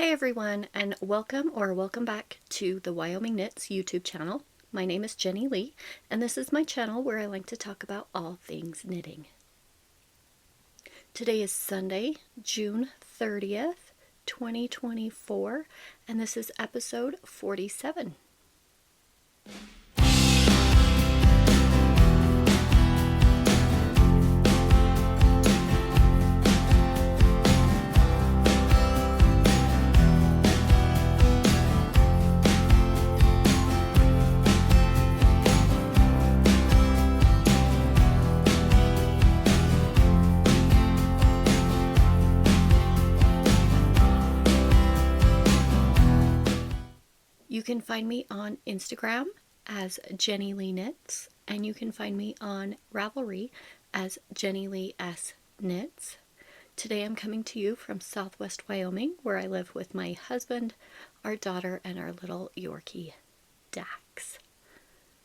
Hi everyone, and welcome back to the Wyoming Knits YouTube channel. My name is Jenny Lee, and this is my channel where I like to talk about all things knitting. Today is Sunday, June 30th, 2024, and this is episode 47. You can find me on Instagram as Jenny Lee Knits, and you can find me on Ravelry as Jenny Lee S Knits. Today I'm coming to you from Southwest Wyoming, where I live with my husband, our daughter, and our little Yorkie, Dax.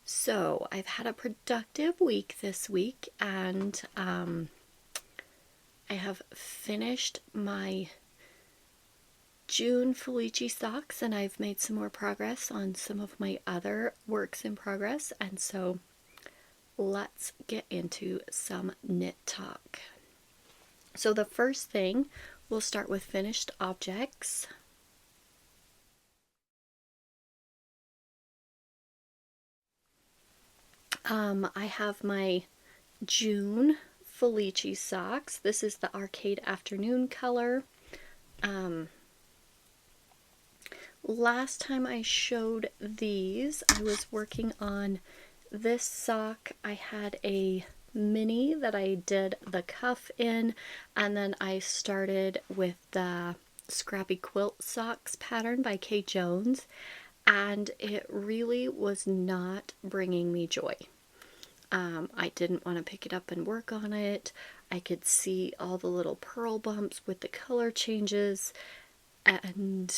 So I've had a productive week this week, and I have finished my June Felici socks, and I've made some more progress on some of my other works in progress, and so let's get into some knit talk. So the first thing, we'll start with finished objects. I have my June Felici socks. This is the Arcade Afternoon color. Last time I showed these, I was working on this sock. I had a mini that I did the cuff in, and then I started with the Scrappy Quilt Socks pattern by Kate Jones, and it really was not bringing me joy. I didn't want to pick it up and work on it. I could see all the little purl bumps with the color changes, and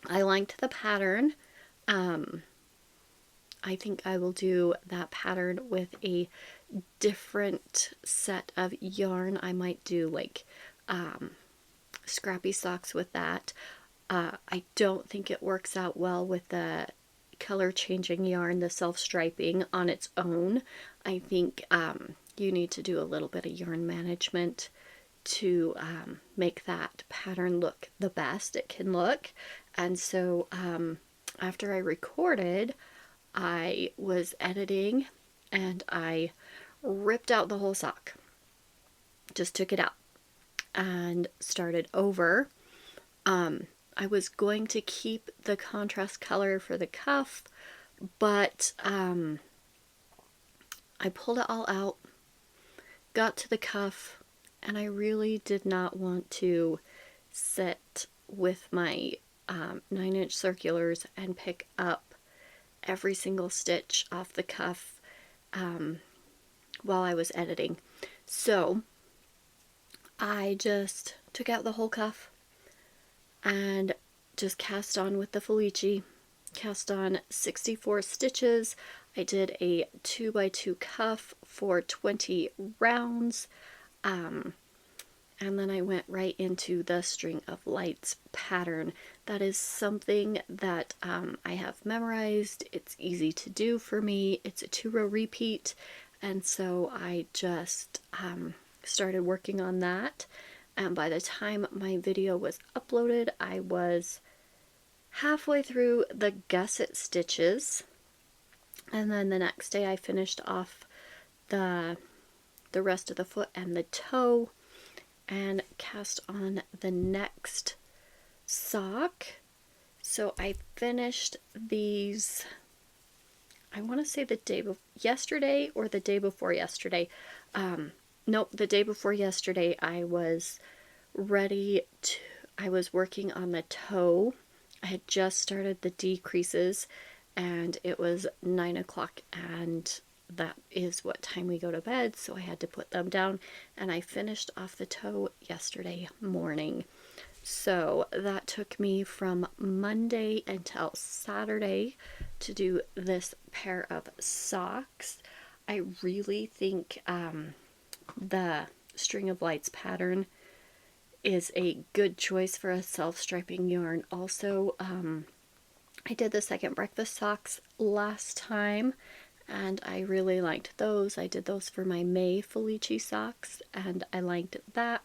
I liked the pattern. I think I will do that pattern with a different set of yarn. I might do like scrappy socks with that. I don't think it works out well with the color changing yarn, the self-striping on its own. I think you need to do a little bit of yarn management to make that pattern look the best it can look. And so after I recorded, I was editing and I ripped out the whole sock. Just took it out and started over. I was going to keep the contrast color for the cuff, but I pulled it all out, got to the cuff, and I really did not want to sit with my 9-inch circulars and pick up every single stitch off the cuff while I was editing. So I just took out the whole cuff and just cast on with the Felici. Cast on 64 stitches. I did a 2x2 cuff for 20 rounds. And then I went right into the String of Lights pattern. That is something that I have memorized. It's easy to do for me. It's a 2-row repeat, and so I just started working on that. And by the time my video was uploaded, I was halfway through the gusset stitches, and then the next day I finished off the rest of the foot and the toe, and cast on the next sock. So I finished these, I want to say the day before yesterday or the day before yesterday. Nope, the day before yesterday. I was ready to, I was working on the toe. I had just started the decreases, and it was 9 o'clock, and that is what time we go to bed, so I had to put them down, and I finished off the toe yesterday morning. So that took me from Monday until Saturday to do this pair of socks. I really think the String of Lights pattern is a good choice for a self-striping yarn. Also, I did the second breakfast socks last time, and I really liked those. I did those for my May Felici socks, and I liked that.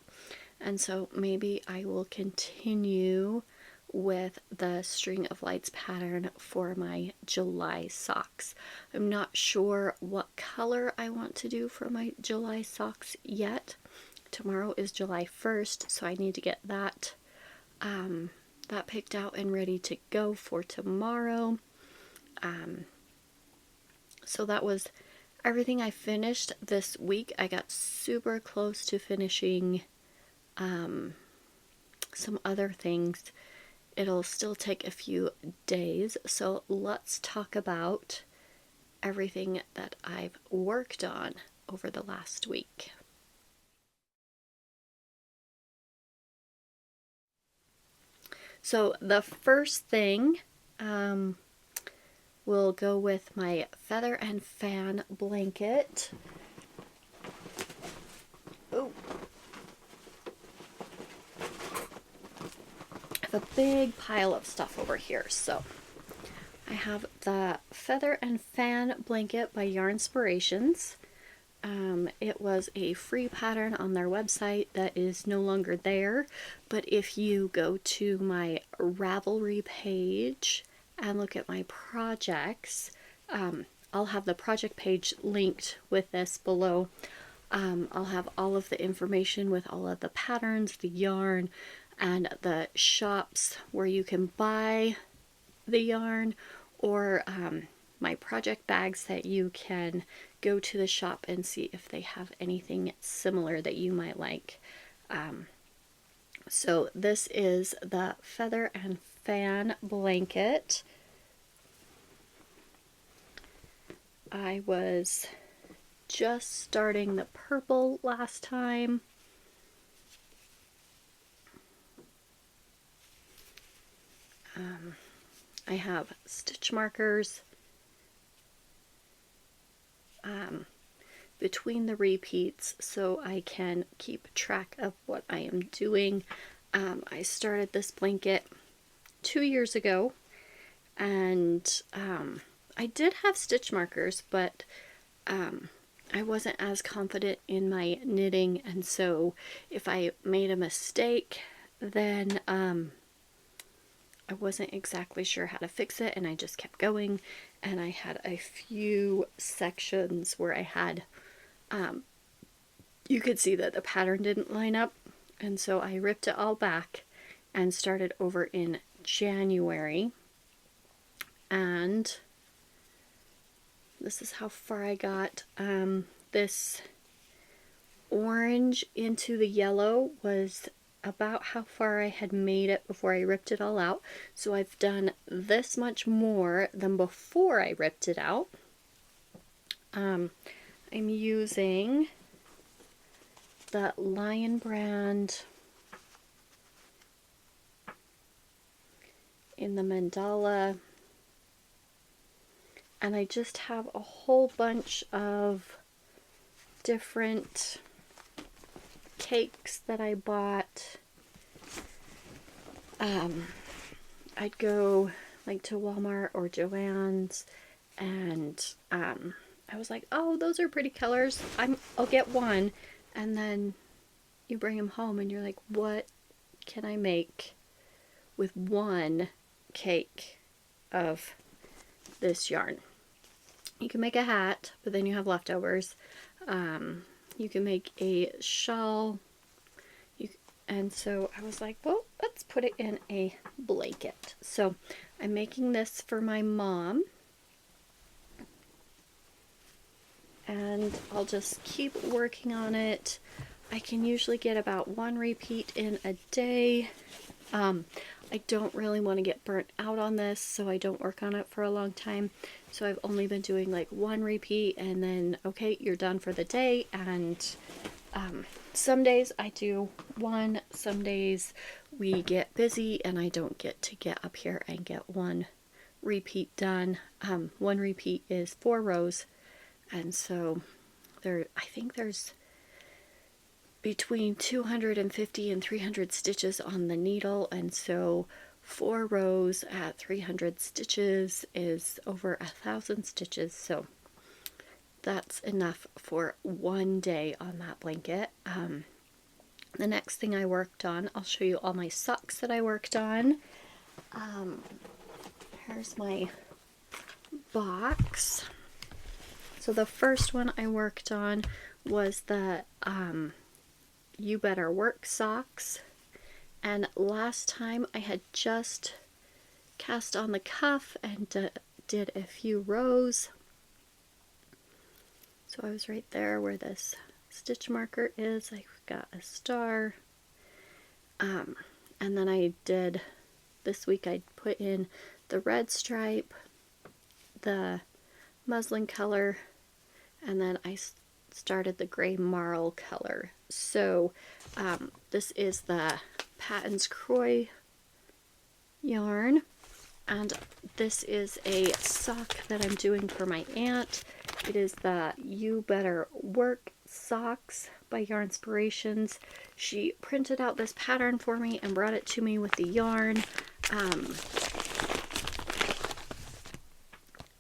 And so maybe I will continue with the String of Lights pattern for my July socks. I'm not sure what color I want to do for my July socks yet. Tomorrow is July 1st, so I need to get that that picked out and ready to go for tomorrow. So that was everything I finished this week. I got super close to finishing some other things. It'll still take a few days, so let's talk about everything that I've worked on over the last week. So the first thing, we'll go with my feather and fan blanket. Oh, I have a big pile of stuff over here. So I have the feather and fan blanket by Yarnspirations. It was a free pattern on their website that is no longer there, but if you go to my Ravelry page and look at my projects, I'll have the project page linked with this below. I'll have all of the information with all of the patterns, the yarn, and the shops where you can buy the yarn, or my project bags that you can go to the shop and see if they have anything similar that you might like. So this is the feather and fan blanket. I was just starting the purple last time. I have stitch markers between the repeats so I can keep track of what I am doing. I started this blanket 2 years ago, and I did have stitch markers, but I wasn't as confident in my knitting, and so if I made a mistake, then I wasn't exactly sure how to fix it, and I just kept going. And I had a few sections where I had, you could see that the pattern didn't line up, and so I ripped it all back and started over in January. And this is how far I got. This orange into the yellow was about how far I had made it before I ripped it all out. So I've done this much more than before I ripped it out. I'm using the Lion brand in the mandala, and I just have a whole bunch of different cakes that I bought. I'd go like to Walmart or Joann's, and I was like, oh, those are pretty colors, I'll get one, and then you bring them home and you're like, what can I make with one cake of this yarn? You can make a hat, but then you have leftovers. You can make a shawl, and so I was like, well, let's put it in a blanket. So I'm making this for my mom, and I'll just keep working on it. I can usually get about one repeat in a day. I don't really want to get burnt out on this, so I don't work on it for a long time. So I've only been doing like one repeat, and then, okay, you're done for the day. And some days I do one, some days we get busy and I don't get to get up here and get one repeat done. One repeat is 4 rows, and so I think there's between 250 and 300 stitches on the needle, and so 4 rows at 300 stitches is over 1,000 stitches, so that's enough for one day on that blanket. The next thing I worked on, I'll show you all my socks that I worked on. Here's my box. So the first one I worked on was the You Better Work socks, and last time I had just cast on the cuff and did a few rows. So I was right there where this stitch marker is. I got a star, and then I did, this week I put in the red stripe, the muslin color, and then I started the gray marl color. So this is the Pattons Croy yarn, and this is a sock that I'm doing for my aunt. It is the You Better Work socks by Yarnspirations. She printed out this pattern for me and brought it to me with the yarn.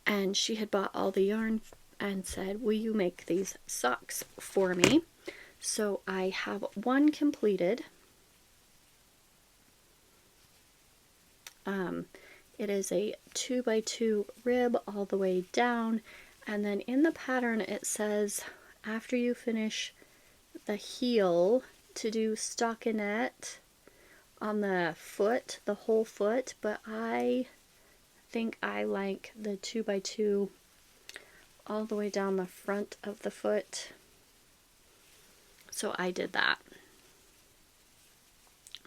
And she had bought all the yarn and said, will you make these socks for me? So I have one completed. It is a 2x2 rib all the way down, and then in the pattern it says after you finish the heel to do stockinette on the foot, the whole foot, but I think I like the 2x2 all the way down the front of the foot, so I did that.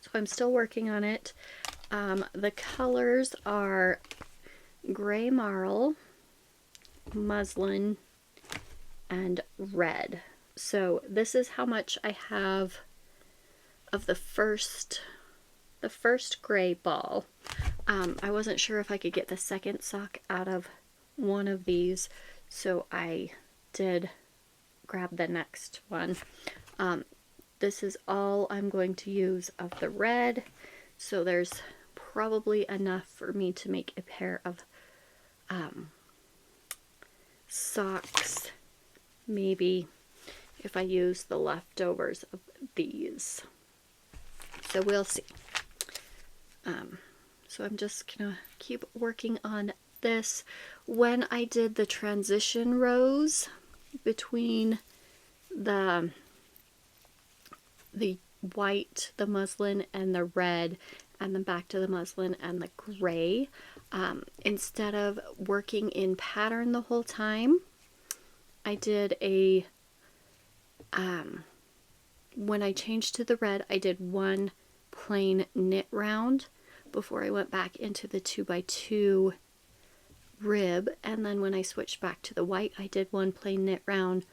So I'm still working on it. The colors are gray marl, muslin, and red. So this is how much I have of the first gray ball. I wasn't sure if I could get the second sock out of one of these, so I did grab the next one. This is all I'm going to use of the red, so there's probably enough for me to make a pair of socks, maybe, if I use the leftovers of these. So we'll see. So I'm just gonna keep working on this. When I did the transition rows between the white, the muslin, and the red, and then back to the muslin and the gray, instead of working in pattern the whole time, I did a when I changed to the red, I did one plain knit round before I went back into the 2x2 rib, and then when I switched back to the white, I did one plain knit round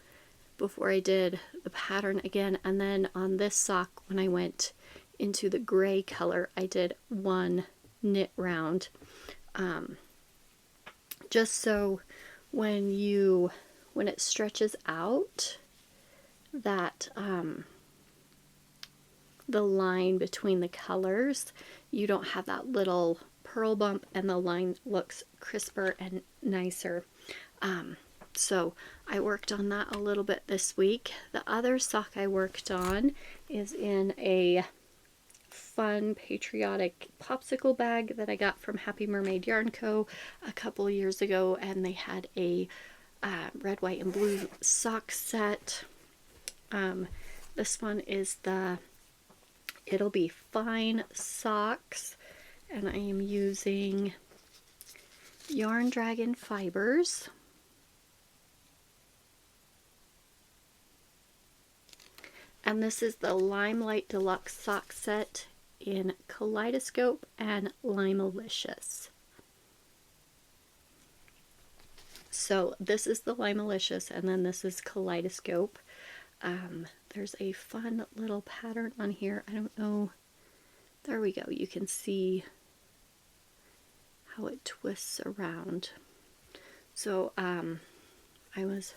before I did the pattern again, and then on this sock, when I went into the gray color, I did one knit round, just so when it stretches out, that the line between the colors, you don't have that little purl bump, and the line looks crisper and nicer. So I worked on that a little bit this week. The other sock I worked on is in a fun patriotic popsicle bag that I got from Happy Mermaid Yarn Co. a couple years ago, and they had a red, white, and blue sock set. This one is the It'll Be Fine socks, and I am using Yarn Dragon fibers. And this is the Limelight Deluxe sock set in Kaleidoscope and Limealicious. So this is the Limealicious, and then this is Kaleidoscope. There's a fun little pattern on here. I don't know. There we go. You can see how it twists around. So I was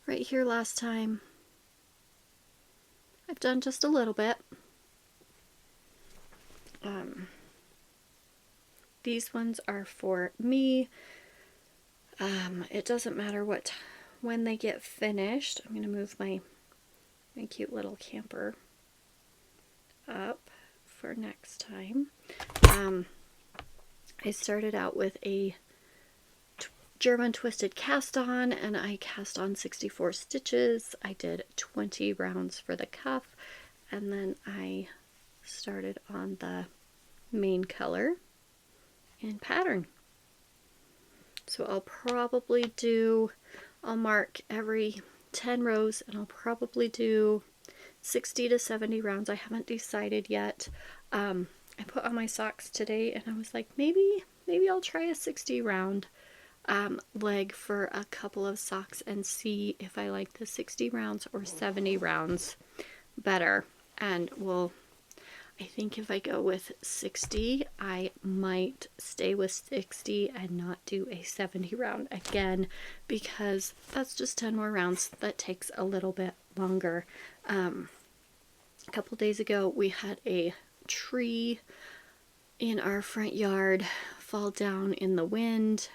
right here last time, I've done just a little bit. These ones are for me. It doesn't matter when they get finished. I'm going to move my cute little camper up for next time. I started out with a German twisted cast on, and I cast on 64 stitches. I did 20 rounds for the cuff, and then I started on the main color in pattern. So I'll mark every 10 rows, and I'll probably do 60 to 70 rounds. I haven't decided yet. I put on my socks today, and I was like, maybe I'll try a 60 round leg for a couple of socks and see if I like the 60 rounds or 70 rounds better. And I think if I go with 60, I might stay with 60 and not do a 70 round again, because that's just 10 more rounds. That takes a little bit longer. A couple days ago, we had a tree in our front yard fall down in the wind.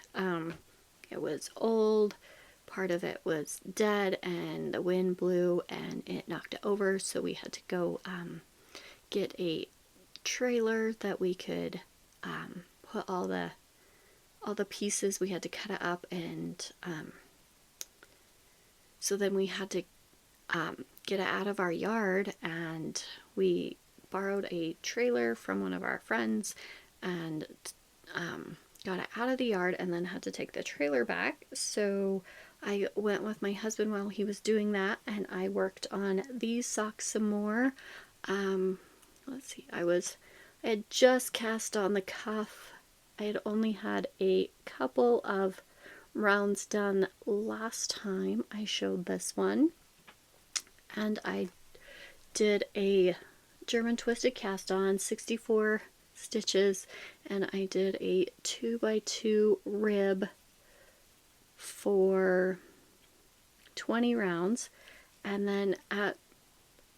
It was old, part of it was dead, and the wind blew and it knocked it over, so we had to go get a trailer that we could put all the pieces. We had to cut it up, and so then we had to get it out of our yard, and we borrowed a trailer from one of our friends and got it out of the yard, and then had to take the trailer back. So I went with my husband while he was doing that, and I worked on these socks some more. Let's see, I had just cast on the cuff. I had only had a couple of rounds done last time I showed this one, and I did a German twisted cast on, 64 stitches, and I did a 2x2 rib for 20 rounds. And then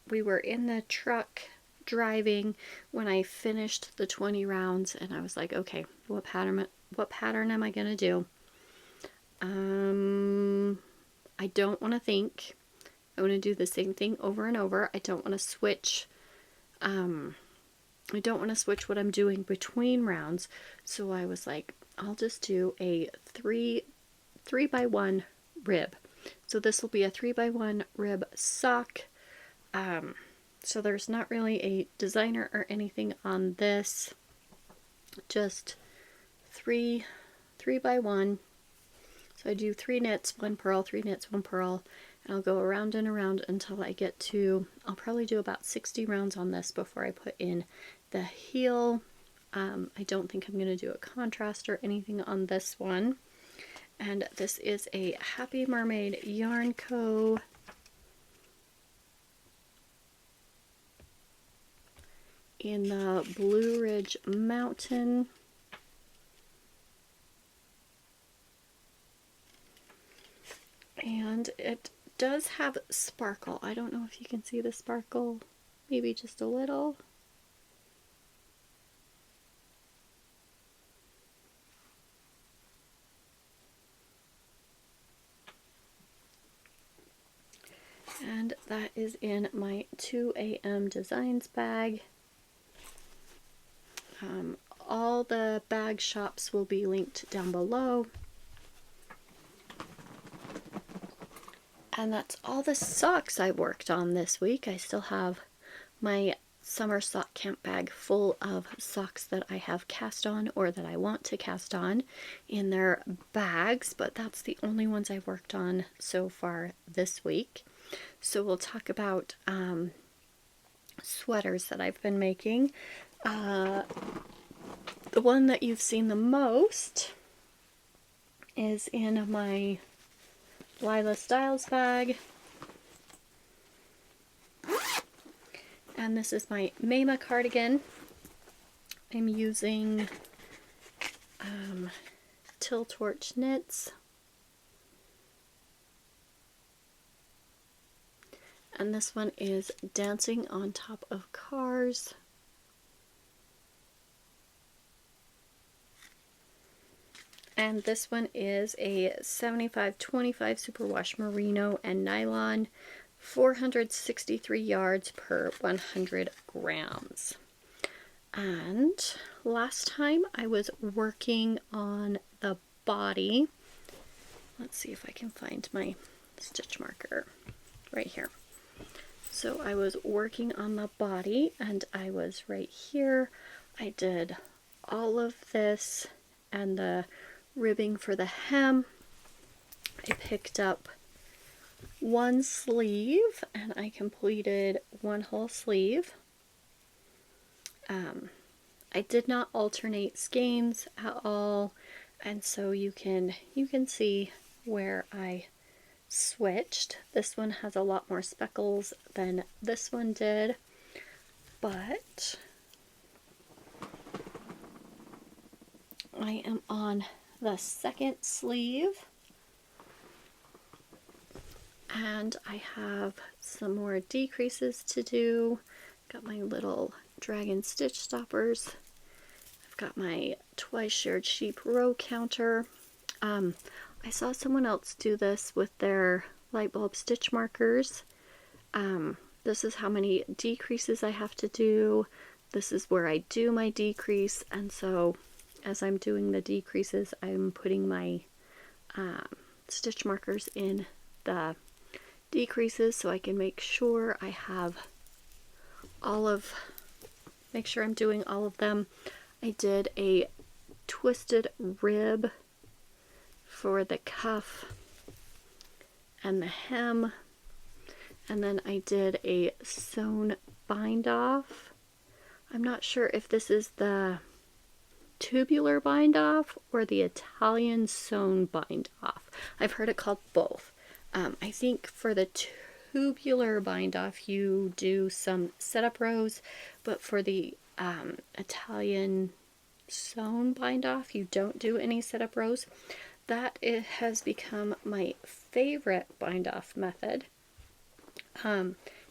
we were in the truck driving when I finished the 20 rounds, and I was like, okay, what pattern am I gonna do? I don't want to think. I want to do the same thing over and over. I don't want to switch. I don't want to switch what I'm doing between rounds. So I was like, I'll just do a 3x1 rib. So this will be a 3x1 rib sock. So there's not really a designer or anything on this. Just 3x1. So I do 3 knits, 1 purl, 3 knits, 1 purl, and I'll go around and around until I get to, I'll probably do about 60 rounds on this before I put in the heel. I don't think I'm going to do a contrast or anything on this one. And this is a Happy Mermaid Yarn Co. in the Blue Ridge Mountain. And it does have sparkle. I don't know if you can see the sparkle, maybe just a little. And that is in my 2WAMDesigns bag. All the bag shops will be linked down below. And that's all the socks I worked on this week. I still have my summer sock camp bag full of socks that I have cast on or that I want to cast on in their bags, but that's the only ones I've worked on so far this week. So we'll talk about sweaters that I've been making. The one that you've seen the most is in my Lila Styles bag. And this is my Maema cardigan. I'm using Teal Torch knits. And this one is Dancing on Top of Cars. And this one is a 75-25 superwash merino and nylon, 463 yards per 100 grams. And last time I was working on the body. Let's see if I can find my stitch marker right here. So I was working on the body and I was right here. I did all of this and the ribbing for the hem. I picked up one sleeve and I completed one whole sleeve. I did not alternate skeins at all, and so you can see where I switched. This one has a lot more speckles than this one did, but I am on the second sleeve and I have some more decreases to do. Got my little dragon stitch stoppers. I've got my twice shared sheep row counter. I saw someone else do this with their light bulb stitch markers. This is how many decreases I have to do. This is where I do my decrease, and so as I'm doing the decreases, I'm putting my stitch markers in the decreases so I can make sure I have make sure I'm doing all of them. I did a twisted rib for the cuff and the hem, and then I did a sewn bind off. I'm not sure if this is the tubular bind off or the Italian sewn bind off. I've heard it called both. I think for the tubular bind off you do some setup rows, but for the Italian sewn bind off you don't do any setup rows. That it has become my favorite bind off method.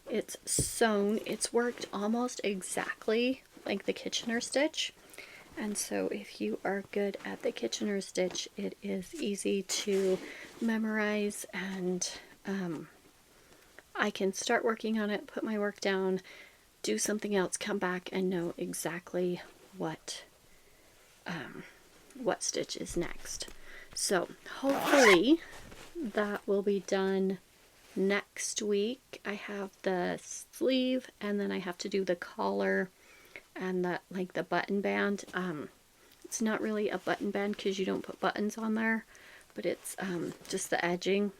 It's sewn, it's worked almost exactly like the Kitchener stitch, and so if you are good at the Kitchener stitch, it is easy to memorize, and I can start working on it, put my work down, do something else, come back and know exactly what stitch is next. So hopefully that will be done next week. I have the sleeve and then I have to do the collar and the button band. It's not really a button band because you don't put buttons on there, but it's just the edging.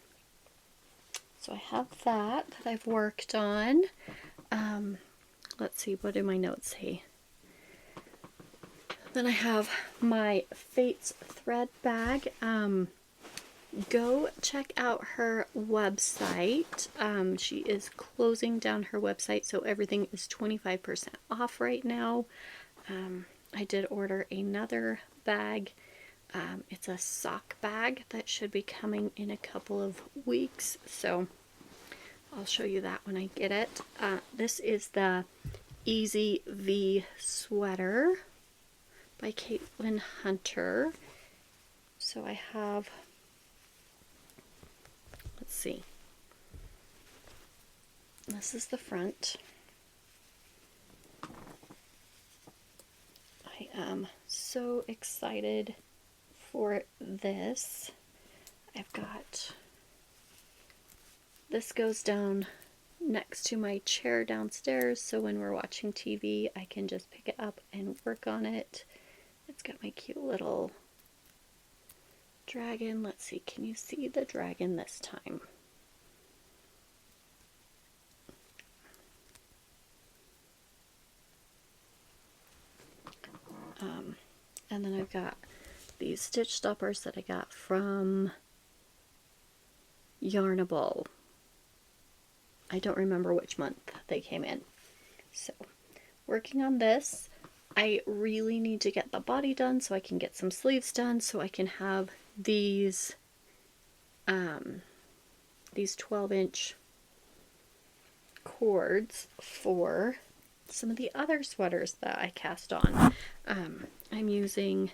So I have that I've worked on. Let's see, what do my notes say? Then I have my Fates thread bag. Go check out her website. She is closing down her website, so everything is 25% off right now. I did order another bag. It's a sock bag that should be coming in a couple of weeks, so I'll show you that when I get it. This is the Easy V sweater by Caitlin Hunter. So I have, let's see, this is the front. I am so excited for this. I've got, this goes down next to my chair downstairs, so when we're watching TV I can just pick it up and work on it. It's got my cute little dragon. Let's see, can you see the dragon this time? And then I've got these stitch stoppers that I got from Yarnable. I don't remember which month they came in. So, working on this. I really need to get the body done so I can get some sleeves done so I can have these 12-inch cords for some of the other sweaters that I cast on. I'm using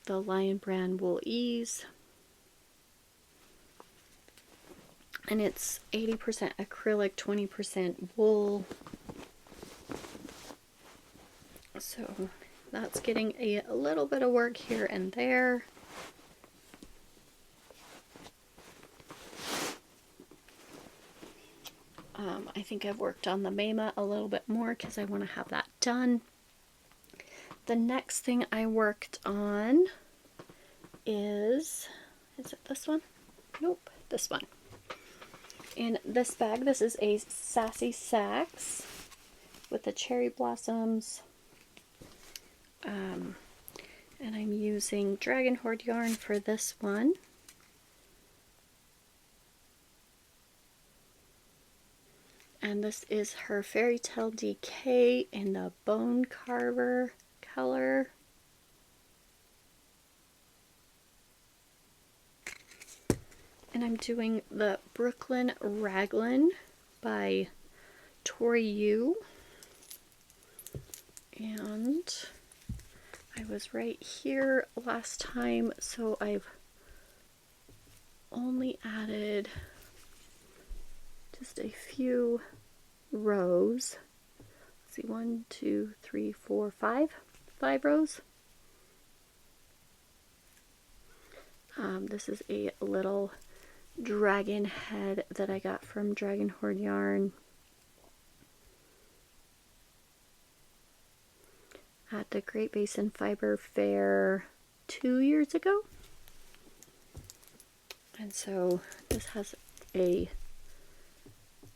the Lion brand Wool Ease, and it's 80% acrylic, 20% wool. So that's getting a little bit of work here and there. I think I've worked on the Maema a little bit more because I want to have that done. The next thing I worked on is it this one? Nope, this one. In this bag, this is a Sassy Sacks with the cherry blossoms. And I'm using Dragon Hoard yarn for this one. And this is her Fairy Tale Decay in the Bone Carver color. And I'm doing the Brooklyn Raglan by Tori. And I was right here last time, so I've only added just a few rows. Let's see, 1, 2, 3, 4, 5 rows. This is a little dragon head that I got from Dragon Hoard yarn at the Great Basin Fiber Fair 2 years ago. And so this has a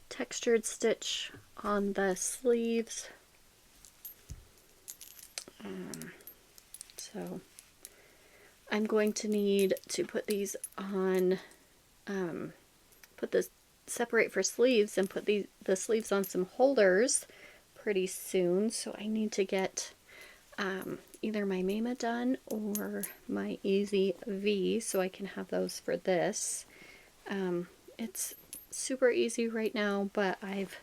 textured stitch on the sleeves. So I'm going to need to put these on, put this separate for sleeves and put the sleeves on some holders pretty soon. So I need to get either my Maema done or my Easy V so I can have those for this. It's super easy right now, but I've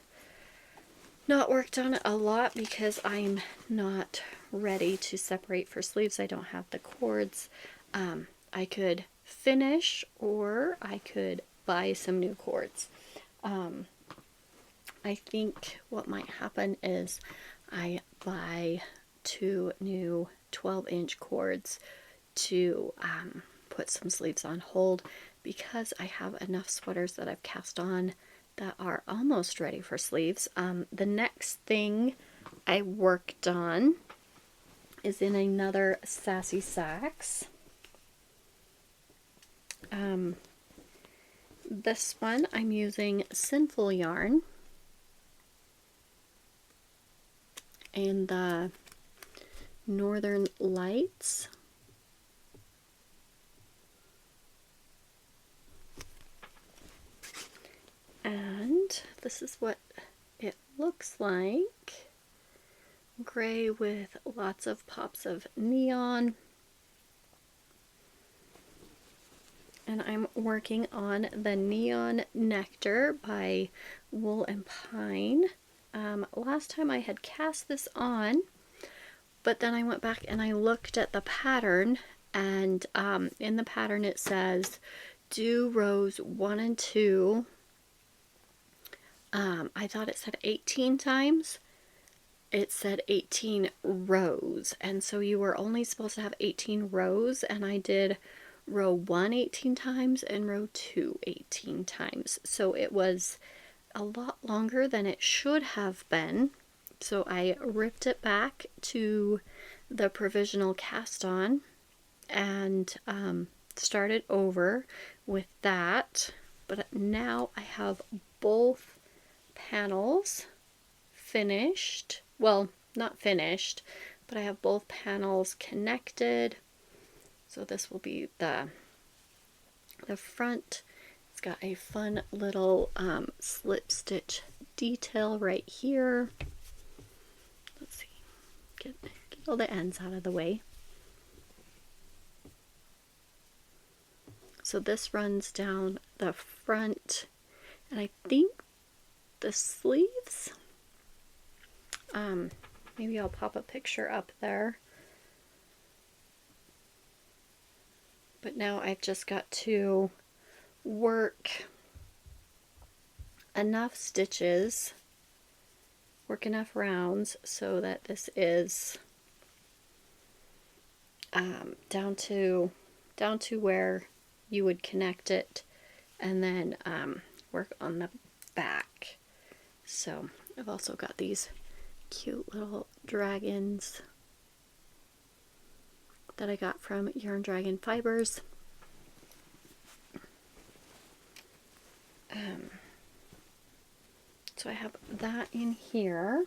not worked on it a lot because I'm not ready to separate for sleeves. I don't have the cords. I could finish or I could buy some new cords. I think what might happen is I buy 2 new 12-inch cords to put some sleeves on hold, because I have enough sweaters that I've cast on that are almost ready for sleeves. The next thing I worked on is in another Sassy Sacks. This one I'm using Sinful yarn and the Northern Lights. And this is what it looks like. Gray with lots of pops of neon. And I'm working on the Neon Nectar by Wool and Pine. Last time I had cast this on, but then I went back and I looked at the pattern, and in the pattern it says do rows 1 and 2. I thought it said 18 times. It said 18 rows, and so you were only supposed to have 18 rows, and I did row 1 18 times and row 2 18 times. So it was a lot longer than it should have been. So I ripped it back to the provisional cast on and started over with that. But now I have both panels finished. Well, not finished, but I have both panels connected. So this will be the front. It's got a fun little slip stitch detail right here. Let's see, get all the ends out of the way. So this runs down the front, and I think the sleeves. Maybe I'll pop a picture up there. But now I've just got to work enough stitches, work enough rounds so that this is down to where you would connect it, and then work on the back. So I've also got these cute little dragons that I got from Yarn Dragon Fibers. So I have that in here.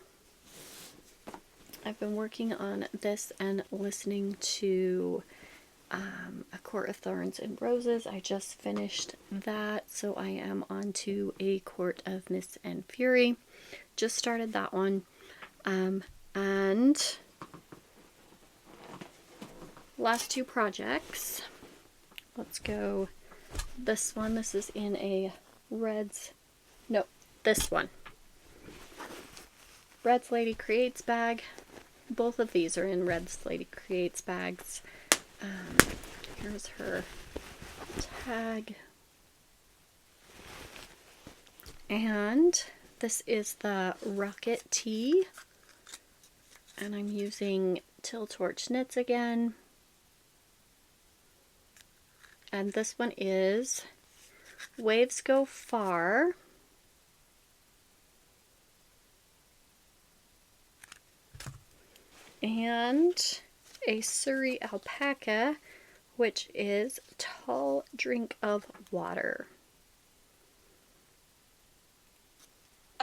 I've been working on this and listening to A Court of Thorns and Roses. I just finished that, so I am on to A Court of Mist and Fury. Just started that one. And last two projects. Let's go this one. This is in a Reds, no, this one. Red's Lady Creates bag. Both of these are in Red's Lady Creates bags. Here's her tag. And this is the Rocket Tee. And I'm using Teal Torch Knits again. And this one is Waves Go Far. And a Surrey alpaca, which is Tall Drink of Water.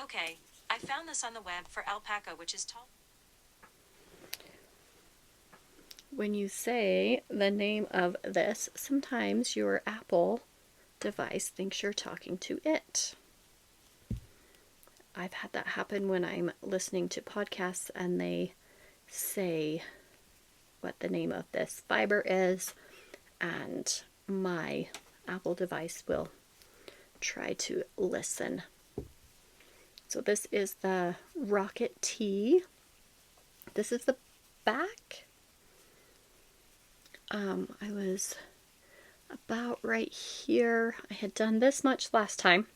Okay, I found this on the web for alpaca, which is tall. When you say the name of this, sometimes your Apple device thinks you're talking to it. I've had that happen when I'm listening to podcasts and they say what the name of this fiber is, and my Apple device will try to listen. So this is the Rocket Tee. This is the back. I was about right here. I had done this much last time,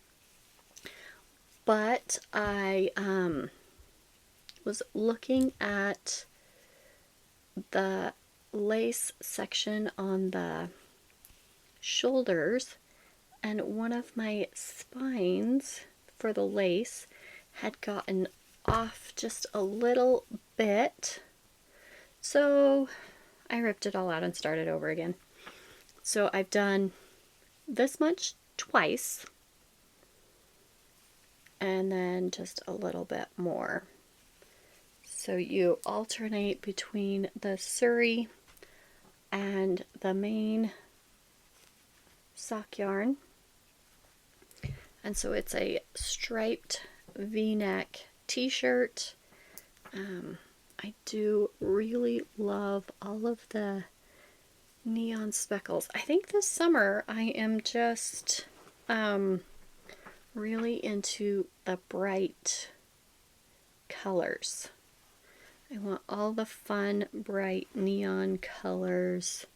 but I was looking at the lace section on the shoulders, and one of my spines for the lace had gotten off just a little bit, so I ripped it all out and started over again. So I've done this much twice, and then just a little bit more. So you alternate between the Surrey and the main sock yarn. And so it's a striped V-neck t-shirt. I do really love all of the neon speckles. I think this summer I am just really into the bright colors. I want all the fun, bright neon colors.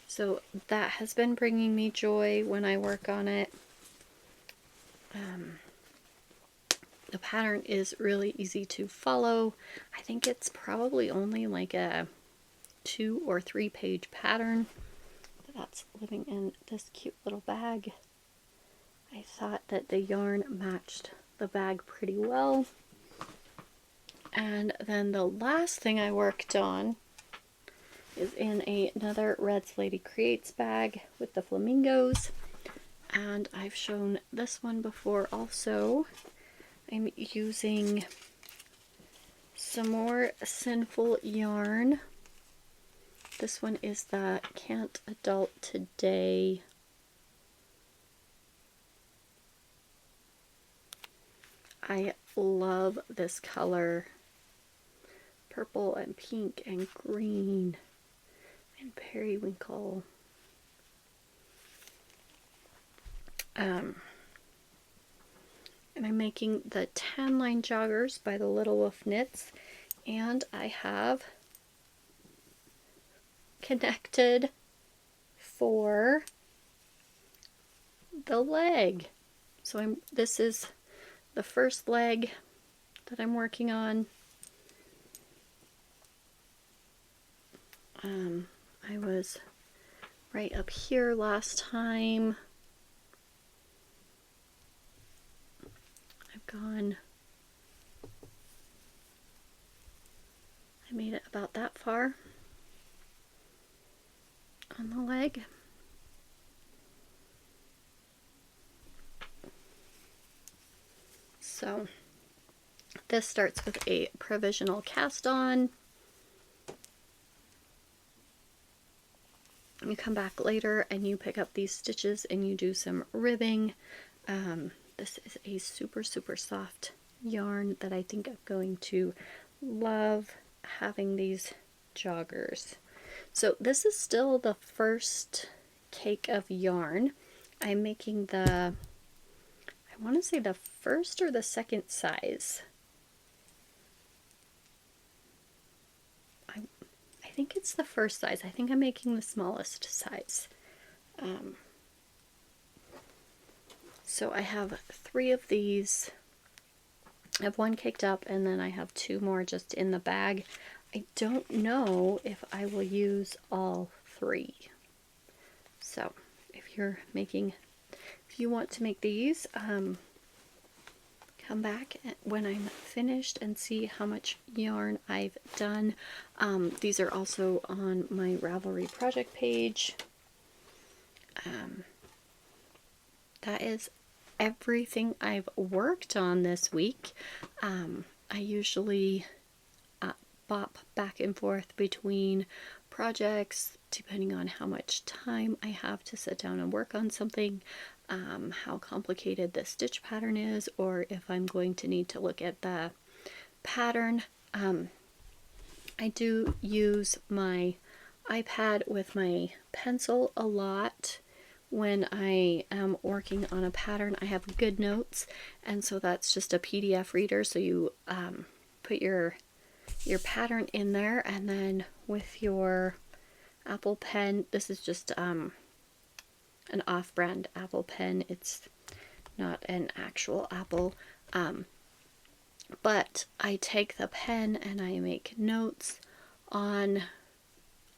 So that has been bringing me joy when I work on it. The pattern is really easy to follow. I think it's probably only like a 2 or 3 page pattern. That's living in this cute little bag. I thought that the yarn matched the bag pretty well. And then the last thing I worked on is in another Red's Lady Creates bag with the flamingos. And I've shown this one before also. I'm using some more Sinful yarn. This one is the Can't Adult Today. I love this color. Purple and pink and green and periwinkle. And I'm making the tan line joggers by the Little Wolf Knits, and I have connected for the leg. So this is the first leg that I'm working on. I was right up here last time. I've gone, I made it about that far on the leg. So this starts with a provisional cast on. You come back later and you pick up these stitches and you do some ribbing. This is a super, super soft yarn that I think I'm going to love having these joggers. So this is still the first cake of yarn. I'm making the, I want to say the first or the second size. I think it's the first size. I think I'm making the smallest size. So I have 3 of these. I have 1 caked up and then I have 2 more just in the bag. I don't know if I will use all 3. So if you want to make these, come back when I'm finished and see how much yarn I've done. These are also on my Ravelry project page. That is everything I've worked on this week. I usually bop back and forth between projects depending on how much time I have to sit down and work on something, how complicated the stitch pattern is, or if I'm going to need to look at the pattern. I do use my iPad with my pencil a lot when I am working on a pattern. I have GoodNotes, and so that's just a PDF reader, so you put your pattern in there, and then with your Apple pen, this is just an off-brand Apple pen, it's not an actual Apple, but I take the pen and I make notes on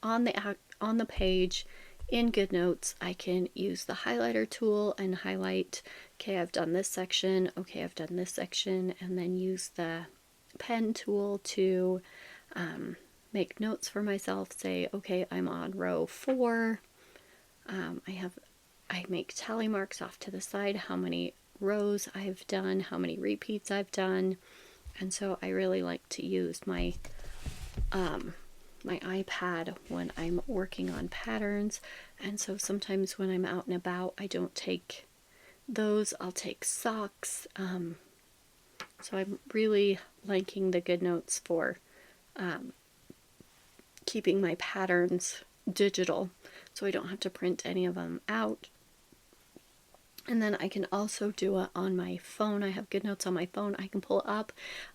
the page. In GoodNotes, I can use the highlighter tool and highlight, okay, I've done this section, okay, I've done this section, and then use the pen tool to make notes for myself, say, okay, I'm on row 4. I make tally marks off to the side, how many rows I've done, how many repeats I've done, and so I really like to use my my iPad when I'm working on patterns. And so sometimes when I'm out and about, I don't take those, I'll take socks. So I'm really liking the GoodNotes for keeping my patterns digital, so I don't have to print any of them out. And then I can also do it on my phone. I have GoodNotes on my phone. I can pull up.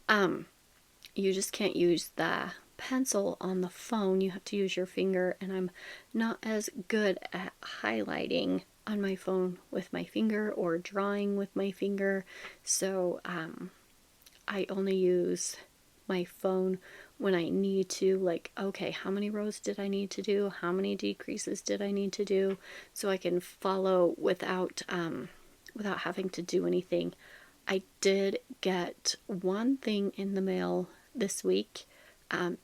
You just can't use the pencil on the phone. You have to use your finger, and I'm not as good at highlighting on my phone with my finger or drawing with my finger. So I only use my phone when I need to, like, okay, how many rows did I need to do? How many decreases did I need to do? So I can follow without having to do anything. I did get one thing in the mail this week.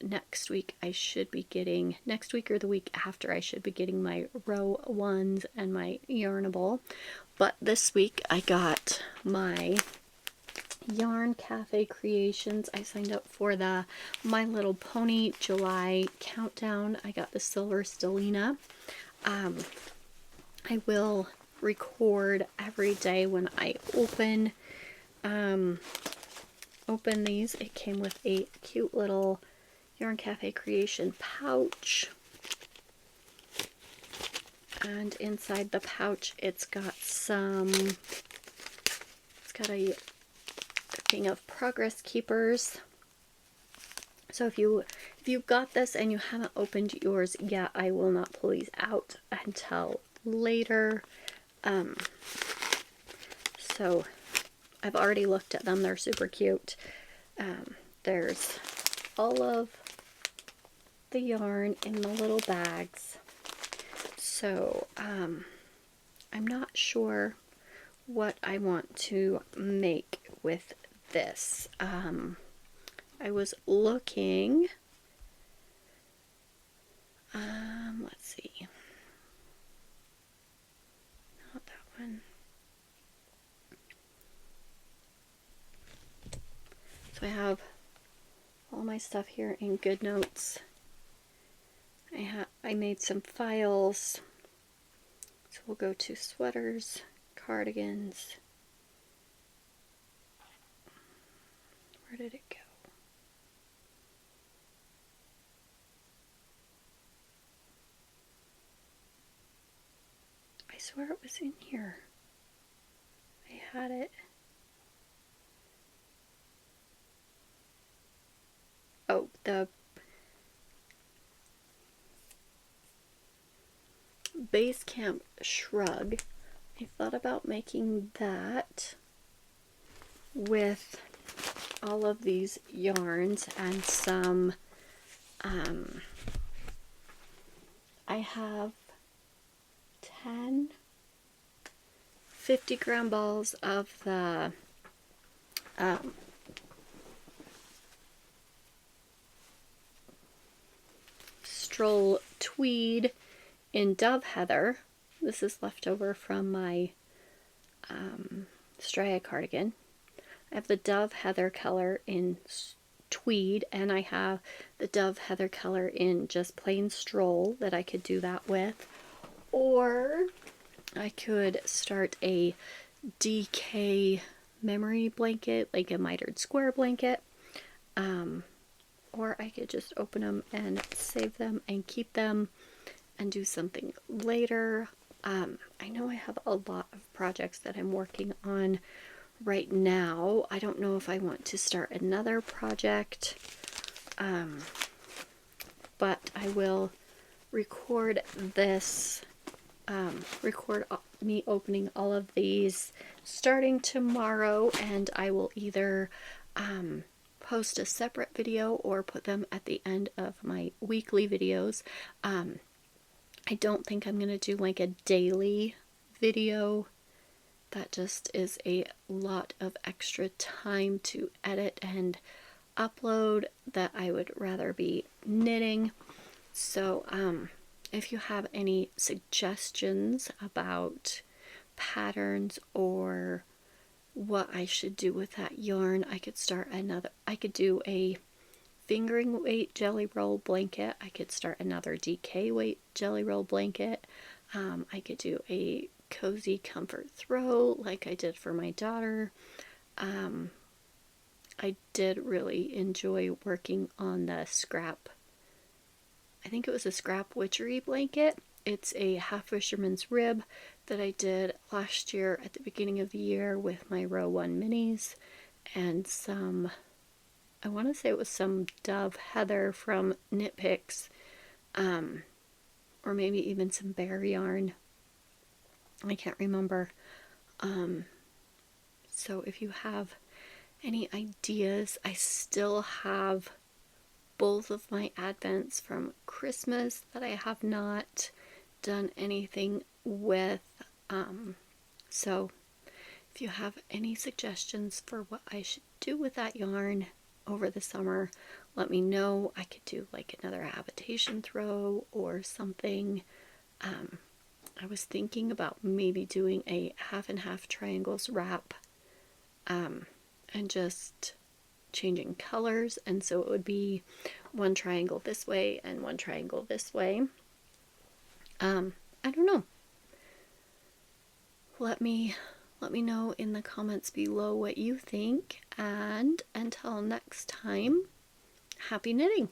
Next week or the week after, I should be getting my row 1s and my Yarnable. But this week I got my Yarn Cafe Creations. I signed up for the My Little Pony July countdown. I got the Silver Stellina. I will record every day when I open these. It came with a cute little Yarn Cafe Creation pouch, and inside the pouch it's got a Speaking of progress keepers, so if you got this and you haven't opened yours yet, I will not pull these out until later. So I've already looked at them. They're super cute. There's all of the yarn in the little bags. So I'm not sure what I want to make with this. I was looking, let's see, not that one. So I have all my stuff here in GoodNotes. I made some files, so we'll go to sweaters, cardigans. Where did it go? I swear it was in here. I had it. Oh, the base camp shrug. I thought about making that with all of these yarns and some, I have 10 50-gram balls of the Stroll tweed in Dove Heather. This is leftover from my Straya cardigan. I have the Dove Heather color in tweed, and I have the Dove Heather color in just plain Stroll that I could do that with. Or I could start a DK memory blanket, like a mitered square blanket. Or I could just open them and save them and keep them and do something later. I know I have a lot of projects that I'm working on right now. I don't know if I want to start another project, but I will record this, record me opening all of these starting tomorrow, and I will either post a separate video or put them at the end of my weekly videos. I don't think I'm going to do like a daily video. That just is a lot of extra time to edit and upload that I would rather be knitting. So if you have any suggestions about patterns or what I should do with that yarn, I could do a fingering weight jelly roll blanket. I could start another DK weight jelly roll blanket. I could do a cozy comfort throw like I did for my daughter. I did really enjoy working on the scrap, I think it was a scrap witchery blanket. It's a half fisherman's rib that I did last year at the beginning of the year with my row 1 minis and some, I want to say it was some Dove Heather from Knit Picks, or maybe even some bear yarn. I can't remember. So if you have any ideas, I still have both of my advents from Christmas that I have not done anything with. So if you have any suggestions for what I should do with that yarn over the summer, let me know. I could do like another habitation throw or something. I was thinking about maybe doing a half and half triangles wrap, and just changing colors, and so it would be one triangle this way and one triangle this way. I don't know. Let me know in the comments below what you think, and until next time, happy knitting!